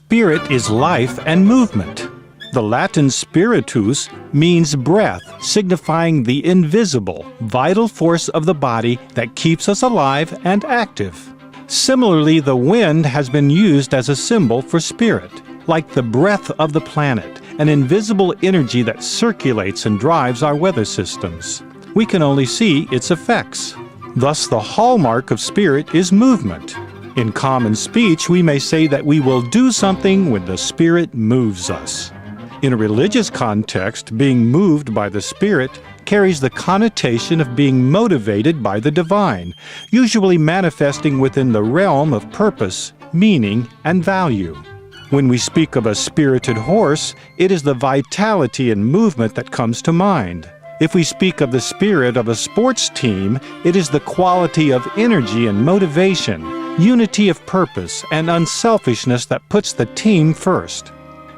Spirit is life and movement. The Latin spiritus means breath, signifying the invisible, vital force of the body that keeps us alive and active. Similarly, the wind has been used as a symbol for spirit, like the breath of the planet, an invisible energy that circulates and drives our weather systems. We can only see its effects. Thus, the hallmark of spirit is movement. In common speech, we may say that we will do something when the Spirit moves us. In a religious context, being moved by the Spirit carries the connotation of being motivated by the divine, usually manifesting within the realm of purpose, meaning, and value. When we speak of a spirited horse, it is the vitality and movement that comes to mind. If we speak of the spirit of a sports team, it is the quality of energy and motivation, unity of purpose, and unselfishness that puts the team first.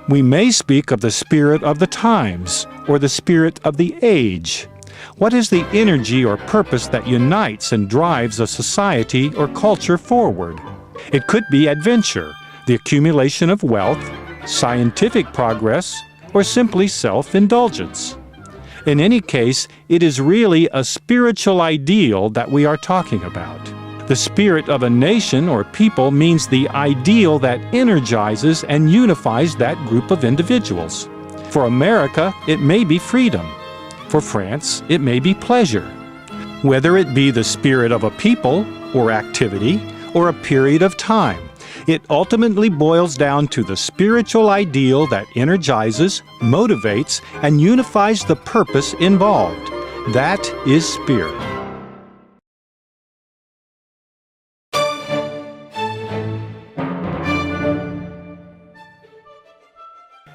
We may speak of the spirit of the times, or the spirit of the age. What is the energy or purpose that unites and drives a society or culture forward? It could be adventure, the accumulation of wealth, scientific progress, or simply self-indulgence. In any case, it is really a spiritual ideal that we are talking about. The spirit of a nation or people means the ideal that energizes and unifies that group of individuals. For America, it may be freedom. For France, it may be pleasure. Whether it be the spirit of a people, or activity, or a period of time, it ultimately boils down to the spiritual ideal that energizes, motivates, and unifies the purpose involved. That is spirit.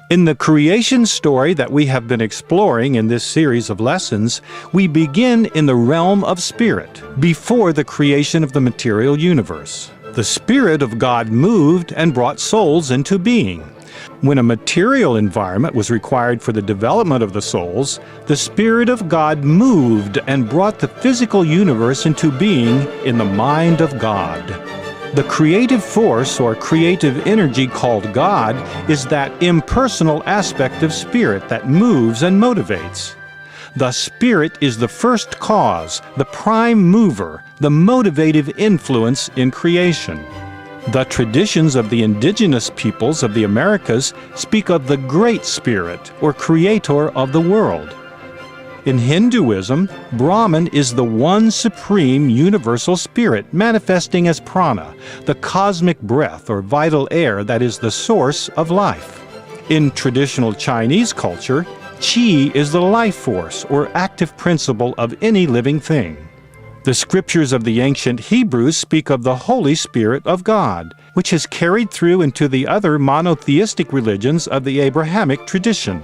In the creation story that we have been exploring in this series of lessons, we begin in the realm of spirit, before the creation of the material universe. The Spirit of God moved and brought souls into being. When a material environment was required for the development of the souls, the Spirit of God moved and brought the physical universe into being in the mind of God. The creative force or creative energy called God is that impersonal aspect of spirit that moves and motivates. The Spirit is the first cause, the prime mover, the motivative influence in creation. The traditions of the indigenous peoples of the Americas speak of the Great Spirit or Creator of the world. In Hinduism, Brahman is the one supreme universal spirit manifesting as prana, the cosmic breath or vital air that is the source of life. In traditional Chinese culture, Qi is the life force or active principle of any living thing. The scriptures of the ancient Hebrews speak of the Holy Spirit of God, which has carried through into the other monotheistic religions of the Abrahamic tradition.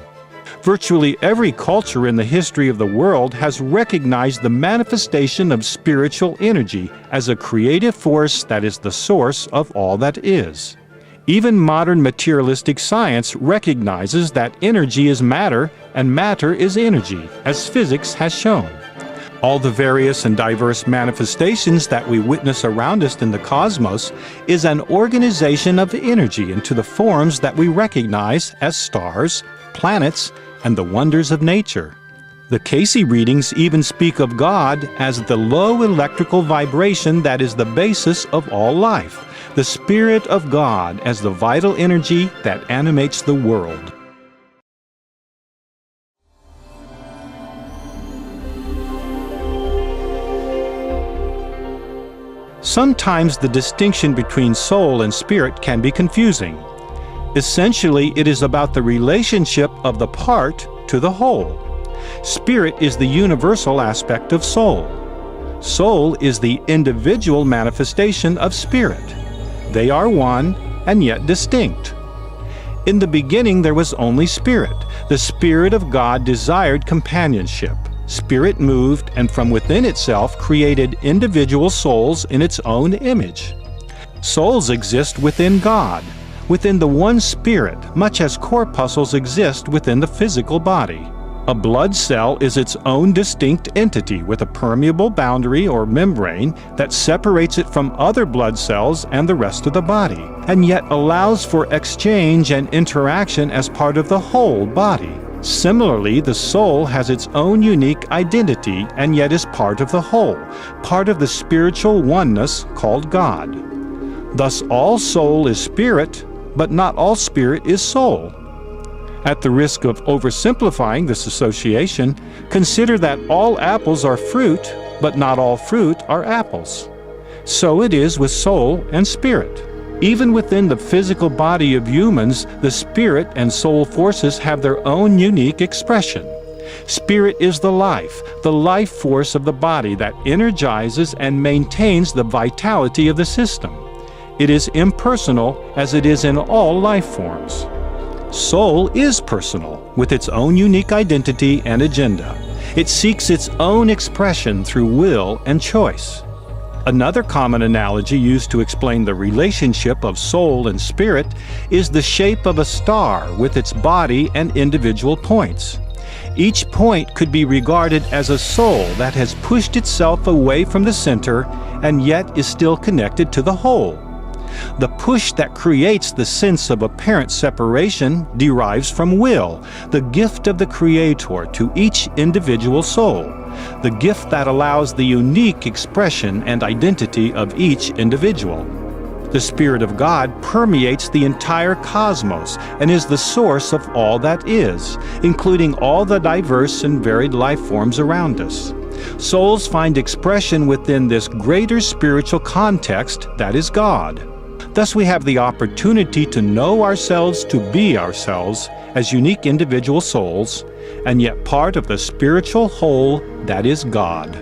Virtually every culture in the history of the world has recognized the manifestation of spiritual energy as a creative force that is the source of all that is. Even modern materialistic science recognizes that energy is matter and matter is energy, as physics has shown. All the various and diverse manifestations that we witness around us in the cosmos is an organization of energy into the forms that we recognize as stars, planets, and the wonders of nature. The Casey readings even speak of God as the low electrical vibration that is the basis of all life, the Spirit of God as the vital energy that animates the world. Sometimes the distinction between soul and spirit can be confusing. Essentially, it is about the relationship of the part to the whole. Spirit is the universal aspect of soul. Soul is the individual manifestation of spirit. They are one and yet distinct. In the beginning there was only spirit. The Spirit of God desired companionship. Spirit moved and from within itself created individual souls in its own image. Souls exist within God, within the one Spirit, much as corpuscles exist within the physical body. A blood cell is its own distinct entity with a permeable boundary or membrane that separates it from other blood cells and the rest of the body, and yet allows for exchange and interaction as part of the whole body. Similarly, the soul has its own unique identity and yet is part of the whole, part of the spiritual oneness called God. Thus, all soul is spirit, but not all spirit is soul. At the risk of oversimplifying this association, consider that all apples are fruit, but not all fruit are apples. So it is with soul and spirit. Even within the physical body of humans, the spirit and soul forces have their own unique expression. Spirit is the life force of the body that energizes and maintains the vitality of the system. It is impersonal as it is in all life forms. Soul is personal, with its own unique identity and agenda. It seeks its own expression through will and choice. Another common analogy used to explain the relationship of soul and spirit is the shape of a star with its body and individual points. Each point could be regarded as a soul that has pushed itself away from the center and yet is still connected to the whole. The push that creates the sense of apparent separation derives from will, the gift of the Creator to each individual soul, the gift that allows the unique expression and identity of each individual. The Spirit of God permeates the entire cosmos and is the source of all that is, including all the diverse and varied life forms around us. Souls find expression within this greater spiritual context that is God. Thus, we have the opportunity to know ourselves to be ourselves as unique individual souls, and yet part of the spiritual whole that is God.